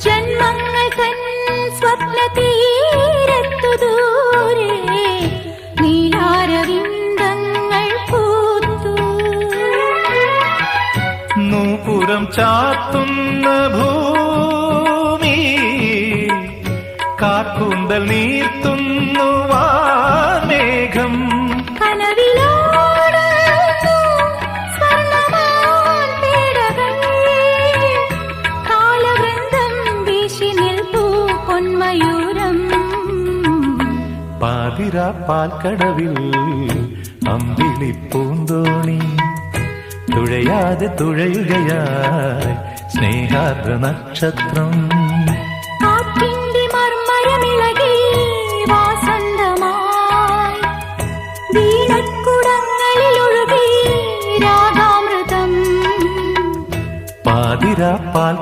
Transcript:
ജന്മങ്ങൾ തൻ സ്വപ്ന തീരത്തു ദൂരെ നീലാരവിന്ദങ്ങൾ പൂത്തു. നൂപുരം ചാത്തുന്ന ഭൂമി കാർക്കൂന്തൽ നീർത്തുന്നു വാർമേഘം. കനവിലോടുന്നു സ്വർണ്ണമാൻ പേടകൾ കാലവൃന്ദം വീശി നിൽപ്പൂ പൊന്മയൂരം. പാതിരാ പാൽക്കടവിൽ അമ്പിളി പൂന്തോണി തുഴയാതെ തുഴയുകയായി സ്നേഹാർദ്ര നക്ഷത്രം. കാറ്റിന്റെ മർമ്മരമിളകി വാസന്തമായി വീണക്കുടങ്ങളിലൊഴുകി രാഗാമൃതം. പാതിരാ പാൽ